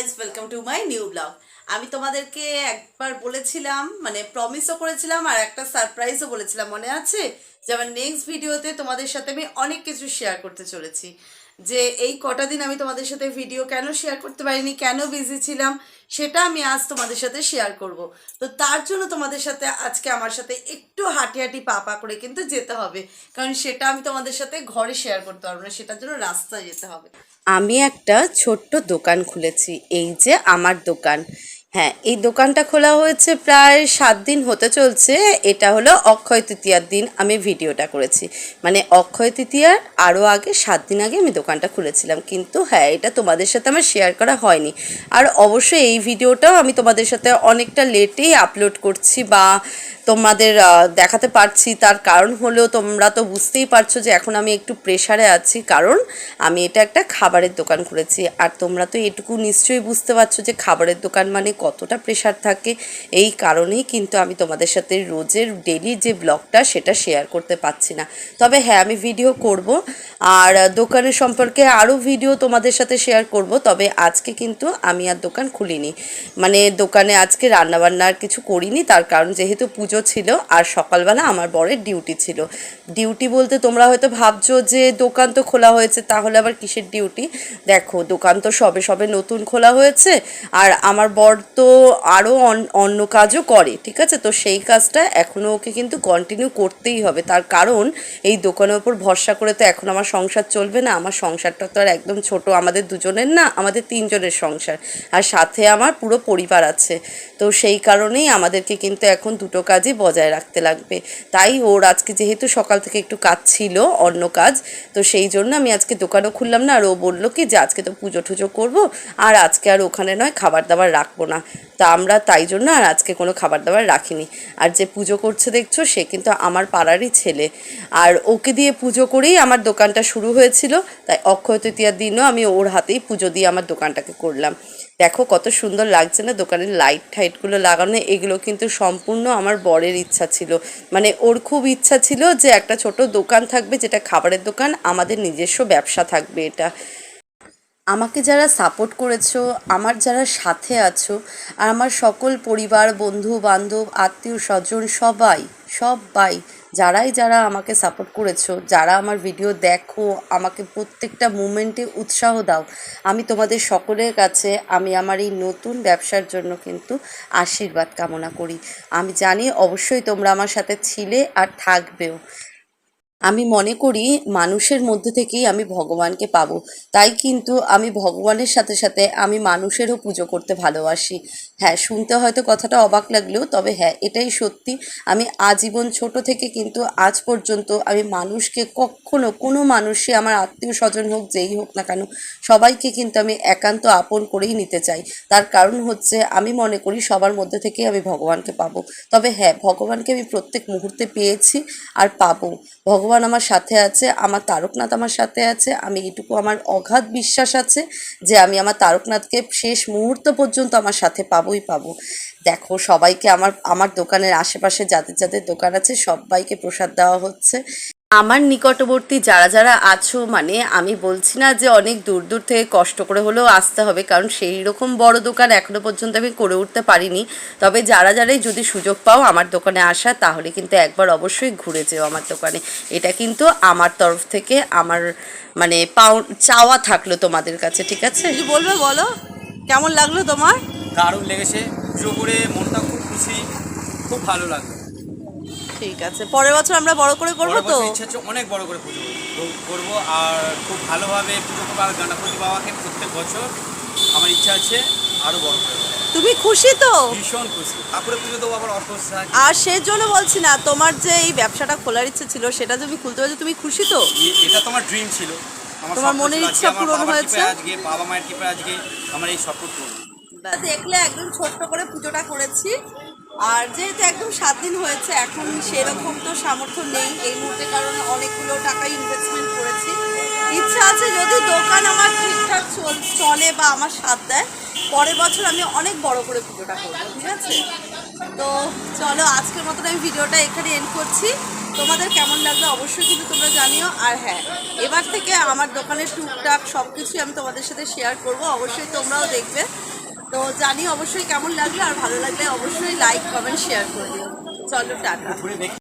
Guys, welcome to my new blog. আমি তোমাদেরকে একবার বলেছিলাম, মানে প্রমিসও করেছিলাম আর একটা সারপ্রাইজও বলেছিলাম, মনে আছে? যে আমার নেক্সট ভিডিওতে তোমাদের সাথে আমি অনেক কিছু শেয়ার করতে চলেছি। যে এই কটা দিন আমি তোমাদের সাথে ভিডিও কেন শেয়ার করতে পারিনি, কেন বিজি ছিলাম, সেটা আমি আজ তোমাদের সাথে শেয়ার করব। তো তার জন্য তোমাদের সাথে আজকে আমার সাথে একটু হাঁটি হাঁটি পা পা করে কিন্তু যেতে হবে, কারণ সেটা আমি তোমাদের সাথে ঘরে শেয়ার করতে পারবো না, সেটার জন্য রাস্তায় যেতে হবে। আমি একটা ছোট্ট দোকান খুলেছি, এই যে আমার দোকান। হ্যাঁ, এই দোকানটা খোলা হয়েছে প্রায় 7 দিন হতে চলছে। এটা হলো অক্ষয় তৃতীয়ার দিন আমি ভিডিওটা করেছি, মানে অক্ষয় তৃতীয়ার আরও আগে 7 দিন আগে আমি দোকানটা খুলেছিলাম। কিন্তু হ্যাঁ, এটা তোমাদের সাথে আমার শেয়ার করা হয়নি। আর অবশ্যই এই ভিডিওটাও আমি তোমাদের সাথে অনেকটা লেটেই আপলোড করছি বা তোমাদের দেখাতে পারছি। তার কারণ হলো, তোমরা তো বুঝতেই পারছো যে এখন আমি একটু প্রেশারে আছি, কারণ আমি এটা একটা খাবারের দোকান করেছি। আর তোমরা তো এটুকু নিশ্চয়ই বুঝতে পারছো যে খাবারের দোকান মানে কতটা প্রেশার থাকে। এই কারণেই কিন্তু আমি তোমাদের সাথে রোজের ডেলি যে ব্লগটা সেটা শেয়ার করতে পারছি না। তবে হ্যাঁ, আমি ভিডিও করব আর দোকানের সম্পর্কে আরও ভিডিও তোমাদের সাথে শেয়ার করব। তবে আজকে কিন্তু আমি আর দোকান খুলিনি, মানে দোকানে আজকে রান্নাবান্নার কিছু করিনি। তার কারণ যেহেতু পুজো ছিল আর সকালবেলা আমার বরের ডিউটি ছিল। ডিউটি বলতে তোমরা হয়তো ভাবছো যে দোকান তো খোলা হয়েছে, তাহলে আবার কিসের ডিউটি? দেখো, দোকান তো সবে সবে নতুন খোলা হয়েছে আর আমার বর তো আরও অন্য কাজও করে, ঠিক আছে? তো সেই কাজটা এখনও ওকে কিন্তু কন্টিনিউ করতেই হবে। তার কারণ এই দোকানের ওপর ভরসা করে তো এখন আমার সংসার চলবে না। আমার সংসারটা তো আর একদম ছোট, আমাদের দুজনের না, আমাদের 3 জনের সংসার, আর সাথে আমার পুরো পরিবার আছে। তো সেই কারণেই আমাদেরকে কিন্তু এখন দুটো কাজই বজায় রাখতে লাগবে। তাই ওর আজকে যেহেতু সকাল থেকে একটু কাজ ছিল, অন্য কাজ, তো সেই জন্য আমি আজকে দোকানও খুললাম না। আর ও বললো কি যে আজকে তো পুজো টুজো করবো, আর আজকে আর ওখানে নয় খাবার দাবার রাখবো না। তা আমরা তাই জন্য আর আজকে কোনো খাবার দাবার রাখিনি। আর যে পুজো করছে দেখছো, সে কিন্তু আমার পাড়ারই ছেলে, আর ওকে দিয়ে পুজো করেই আমার দোকানটা শুরু হয়েছিল। তাই অক্ষয় তৃতীয়ার দিনও আমি ওর হাতেই পুজো দিয়ে আমার দোকানটাকে করলাম। দেখো কত সুন্দর লাগছে না দোকানের লাইট টাইটগুলো লাগানো। এগুলো কিন্তু সম্পূর্ণ আমার বরের ইচ্ছা ছিল, মানে ওর খুব ইচ্ছা ছিল যে একটা ছোট দোকান থাকবে, যেটা খাবারের দোকান, আমাদের নিজস্ব ব্যবসা থাকবে এটা। আমাকে যারা সাপোর্ট করেছো, আমার যারা সাথে আছো, আর আমার সকল পরিবার, বন্ধু বান্ধব, আত্মীয় স্বজন, সবাই সবাই যারা আমাকে সাপোর্ট করেছো, যারা আমার ভিডিও দেখো, আমাকে প্রত্যেকটা মুমেন্টে উৎসাহ দাও, আমি তোমাদের সকলের কাছে আমি আমার এই নতুন ব্যবসার জন্য কিন্তু আশীর্বাদ কামনা করি। আমি জানি অবশ্যই তোমরা আমার সাথে ছিলে আর থাকবেও। আমি মনে করি মানুষের মধ্যে থেকেই আমি ভগবানকে পাবো। তাই কিন্তু আমি ভগবানের সাথে সাথে আমি মানুষেরও পুজো করতে ভালোবাসি। হ্যাঁ, শুনতে হয়তো কথাটা অবাক লাগলেও, তবে হ্যাঁ, এটাই সত্যি। আমি আজীবন ছোট থেকে কিন্তু আজ পর্যন্ত আমি মানুষকে কখনো, কোনো মানুষই আমার আত্মীয় স্বজন হোক, যেই হোক না কেন, সবাইকে কিন্তু আমি একান্ত আপন করেই নিতে চাই। তার কারণ হচ্ছে আমি মনে করি সবার মধ্যে থেকেই আমি ভগবানকে পাবো। তবে হ্যাঁ, ভগবানকে আমি প্রত্যেক মুহূর্তে পেয়েছি আর পাবো। ভগবান আমার সাথে আছে, আমার তারকনাথ আমার সাথে আছে। আমি এটুকু আমার অগাধ বিশ্বাস আছে যে আমি আমার তারকনাথকে শেষ মুহূর্ত পর্যন্ত আমার সাথে পাবোই পাবো। দেখো, সবাইকে আমার আমার দোকানের আশেপাশে যাদের যাদের দোকান আছে সবাইকে প্রসাদ দেওয়া হচ্ছে। আমার নিকটবর্তী যারা যারা আছো, মানে আমি বলছি না যে অনেক দূর দূর থেকে কষ্ট করে হলেও আসতে হবে, কারণ সেই রকম বড় দোকান এখনো পর্যন্ত আমি করে উঠতে পারিনি। তবে যারাই যদি সুযোগ পাও আমার দোকানে আসা, তাহলে কিন্তু একবার অবশ্যই ঘুরে যেও আমার দোকানে। এটা কিন্তু আমার তরফ থেকে আমার মানে চাওয়া থাকলো তোমাদের কাছে, ঠিক আছে? কি বলবে বলো, কেমন লাগলো তোমার? দারুণ লেগেছে, পুজো করে মনটা খুব খুশি, খুব ভালো লাগলো। ঠিক আছে, পরের বছর আমরা বড় করে করবো পরের তো। বছর ইচ্ছা হচ্ছে অনেক বড় করে পুজো করবো আর খুব ভালোভাবে পুজো করবো। আর গণপতি বাবাকে প্রত্যেক বছর আমার ইচ্ছা আছে আরও বড় করে করবো। তুমি খুশি তো? ভীষণ খুশি, ঠাকুরের পুজো দেবো আবার অর্থসা। আর সেই জন্য বলছি না, তোমার যে এই ব্যবসাটা খোলার ইচ্ছে ছিল সেটা তুমি খুলতে পারছো, তুমি খুশি তো? এটা তো আমার ড্রিম ছিল, আমার তোমার স্বপ্ন মনের ছিল। আজকে ইচ্ছা আমার পূরণ বাবার হয়েছে। কৃপায়, আজকে বাবা মায়ের কৃপায় আজকে আমার এই স্বপ্ন পূরণ। দেখলে একদম ছোট্ট করে পুজোটা করেছি। আর যেহেতু একদম 7 দিন হয়েছে, এখন সেরকম তো সামর্থ্য নেই এই মুহূর্তে, কারণ অনেকগুলো টাকা ইনভেস্টমেন্ট করেছি। ইচ্ছা আছে যদি দোকান আমার ঠিকঠাক চলে বা আমার সাথ দেয়, পরের বছর আমি অনেক বড় করে পুজোটা করবো, ঠিক আছে? তো চলো, আজকের মতন আমি ভিডিওটা এখানে এন্ড করছি। তোমাদের কেমন লাগলো অবশ্যই কিন্তু তোমরা জানিও। আর হ্যাঁ, এবার থেকে আমার দোকানের টুকটাক সব কিছুই আমি তোমাদের সাথে শেয়ার করব, অবশ্যই তোমরাও দেখবে। তো জানি অবশ্যই কেমন লাগলো, আর ভালো লাগলে অবশ্যই লাইক কমেন্ট শেয়ার করে দিও। চলো টাটা। ঘুরে দেখি।